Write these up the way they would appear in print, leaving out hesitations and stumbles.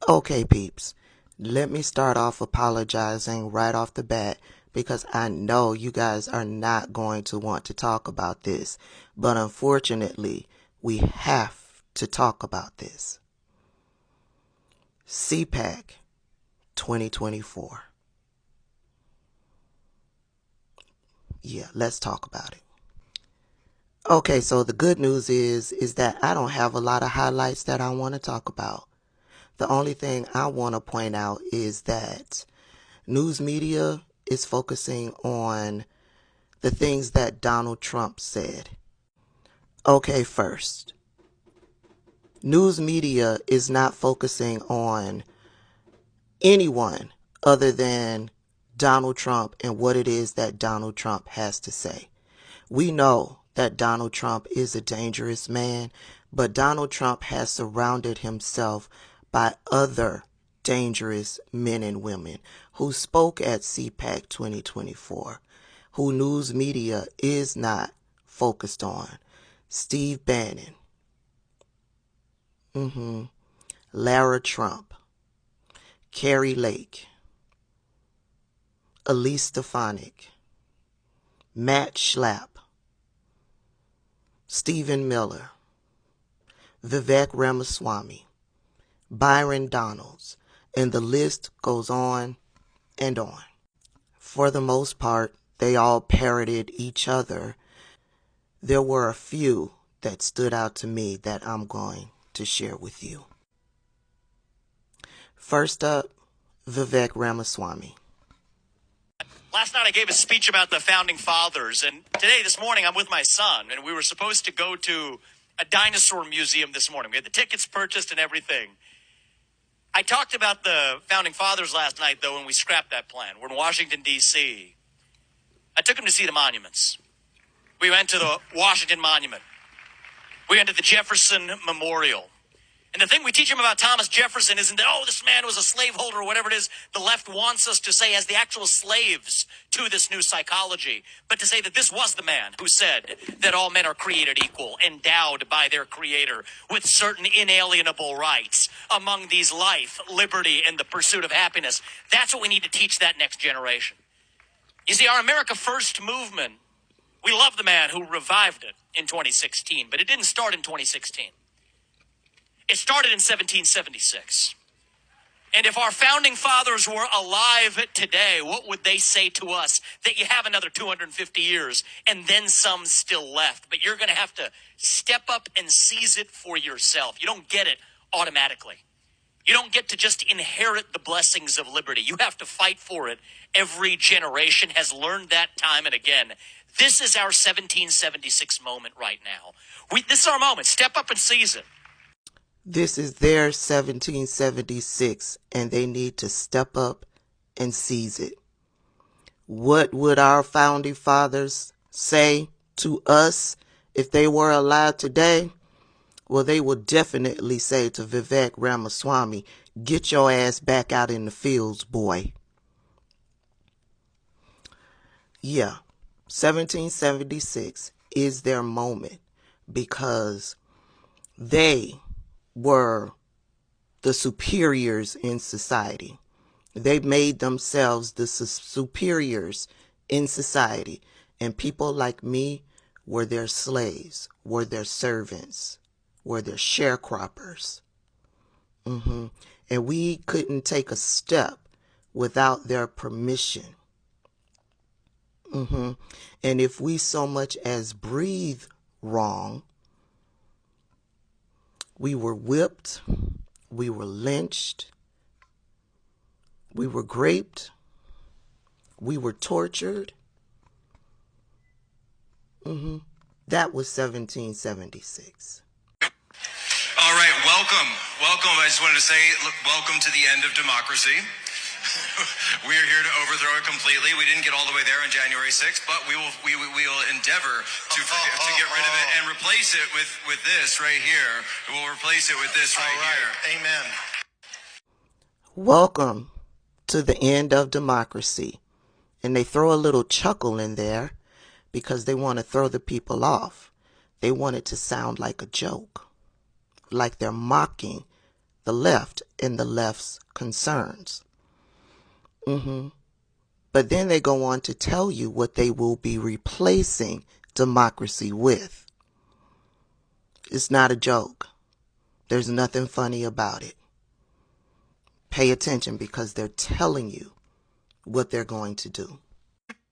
Okay, peeps, let me start off apologizing right off the bat because I know you guys are not going to want to talk about this, but unfortunately, we have to talk about this. CPAC 2024. Yeah, let's talk about it. Okay, so the good news is that I don't have a lot of highlights that I want to talk about. The only thing I want to point out is that news media is focusing on the things that Donald Trump said. Okay, first, news media is not focusing on anyone other than Donald Trump and what it is that Donald Trump has to say. We know that Donald Trump is a dangerous man, but Donald Trump has surrounded himself by other dangerous men and women who spoke at CPAC 2024, who news media is not focused on. Steve Bannon, Lara Trump, Carrie Lake, Elise Stefanik, Matt Schlapp, Stephen Miller, Vivek Ramaswamy, Byron Donalds, and the list goes on and on. For the most part, they all parroted each other. There were a few that stood out to me that I'm going to share with you. First up, Vivek Ramaswamy. Last night I gave a speech about the Founding Fathers, and this morning, I'm with my son, and we were supposed to go to a dinosaur museum this morning. We had the tickets purchased and everything. I talked about the Founding Fathers last night, though, and we scrapped that plan. We're in Washington, D.C. I took him to see the monuments. We went to the Washington Monument. We went to the Jefferson Memorial. And the thing we teach him about Thomas Jefferson isn't that, this man was a slaveholder or whatever it is the left wants us to say as the actual slaves to this new psychology, but to say that this was the man who said that all men are created equal, endowed by their creator with certain inalienable rights, among these life, liberty, and the pursuit of happiness. That's what we need to teach that next generation. You see, our America First movement, we love the man who revived it in 2016, but it didn't start in 2016. It started in 1776. And if our founding fathers were alive today, what would they say to us? That you have another 250 years and then some still left. But you're going to have to step up and seize it for yourself. You don't get it automatically. You don't get to just inherit the blessings of liberty. You have to fight for it. Every generation has learned that time and again. This is our 1776 moment right now. This is our moment. Step up and seize it. This is their 1776, and they need to step up and seize it. What would our founding fathers say to us if they were alive today? Well, they would definitely say to Vivek Ramaswamy, get your ass back out in the fields, boy. Yeah, 1776 is their moment because they were the superiors in society. They made themselves the superiors in society. And people like me were their slaves, were their servants, were their sharecroppers. And we couldn't take a step without their permission. And if we so much as breathe wrong, we were whipped, we were lynched, we were raped, we were tortured. That was 1776. All right, welcome. I just wanted to say, welcome to the end of democracy. We are here to overthrow it completely. We didn't get all the way there on January 6th, but we will endeavor to get rid of it and replace it with this right here. We'll replace it with this right here. Amen. Welcome to the end of democracy. And they throw a little chuckle in there because they want to throw the people off. They want it to sound like a joke, like they're mocking the left and the left's concerns. But then they go on to tell you what they will be replacing democracy with. It's not a joke. There's nothing funny about it. Pay attention, because they're telling you what they're going to do.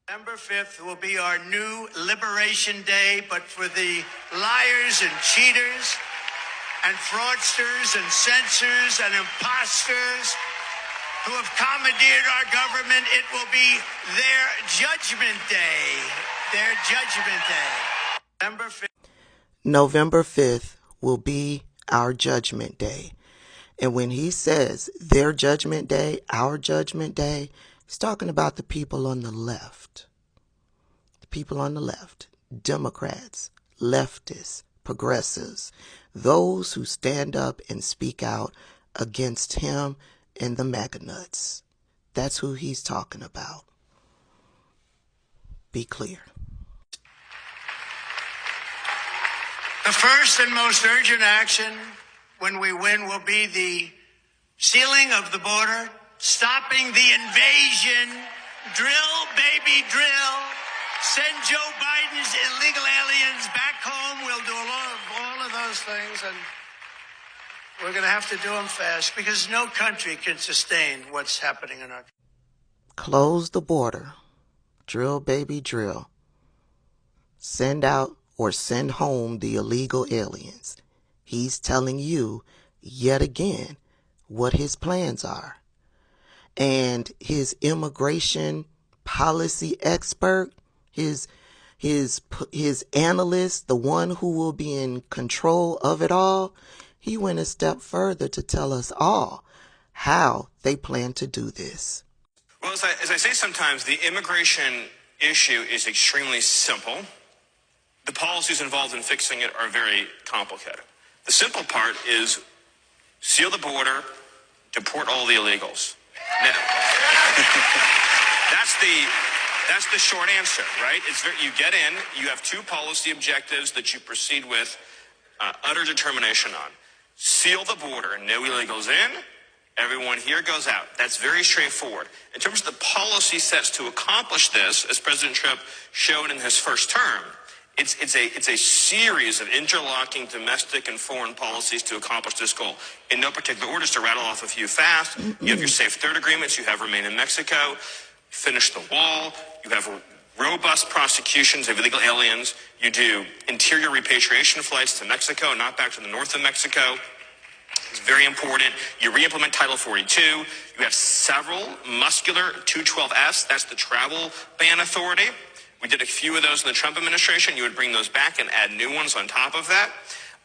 November 5th will be our new Liberation Day, but for the liars and cheaters and fraudsters and censors and imposters who have commandeered our government, it will be their judgment day. Their judgment day. November 5th will be our judgment day. And when he says their judgment day, our judgment day, he's talking about the people on the left. The people on the left. Democrats, leftists, progressives. Those who stand up and speak out against him and the MAGA nuts. That's who he's talking about. Be clear. The first and most urgent action when we win will be the sealing of the border, stopping the invasion, drill, baby, drill, send Joe Biden's illegal aliens back home. We'll do all of those things, and we're going to have to do them fast, because no country can sustain what's happening in our country. Close the border. Drill, baby, drill. Send out or send home the illegal aliens. He's telling you yet again what his plans are. And his immigration policy expert, his analyst, the one who will be in control of it all, he went a step further to tell us all how they plan to do this. Well, as I say sometimes, the immigration issue is extremely simple. The policies involved in fixing it are very complicated. The simple part is seal the border, deport all the illegals. Now, that's the short answer, right? You get in, you have two policy objectives that you proceed with utter determination on. Seal the border, no illegals in, everyone here goes out. That's very straightforward. In terms of the policy sets to accomplish this, as President Trump showed in his first term, it's a series of interlocking domestic and foreign policies to accomplish this goal. In no particular order, to rattle off a few fast. You have your Safe Third agreements, you have Remain in Mexico, finish the wall, you have robust prosecutions of illegal aliens, you do interior repatriation flights to Mexico, not back to the north of Mexico. It's very important. You re-implement Title 42. You have several muscular 212Fs. That's the travel ban authority. We did a few of those in the Trump administration. You would bring those back and add new ones on top of that.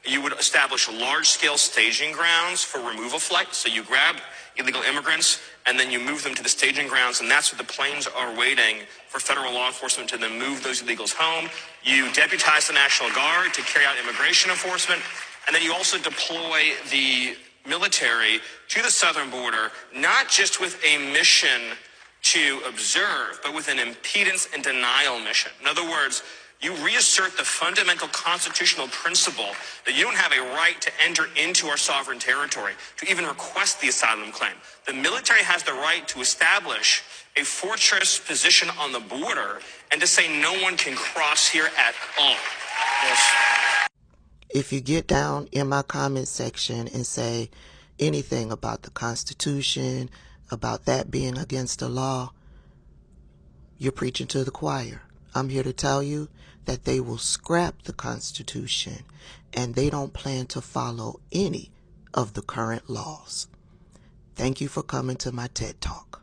You would establish large-scale staging grounds for removal flights. So you grab illegal immigrants and then you move them to the staging grounds, and that's where the planes are waiting for federal law enforcement to then move those illegals home. You deputize the National Guard to carry out immigration enforcement. And then you also deploy the military to the southern border, not just with a mission to observe, but with an impedance and denial mission. In other words, you reassert the fundamental constitutional principle that you don't have a right to enter into our sovereign territory, to even request the asylum claim. The military has the right to establish a fortress position on the border and to say no one can cross here at all. Yes. If you get down in my comment section and say anything about the Constitution, about that being against the law, you're preaching to the choir. I'm here to tell you that they will scrap the Constitution and they don't plan to follow any of the current laws. Thank you for coming to my TED Talk.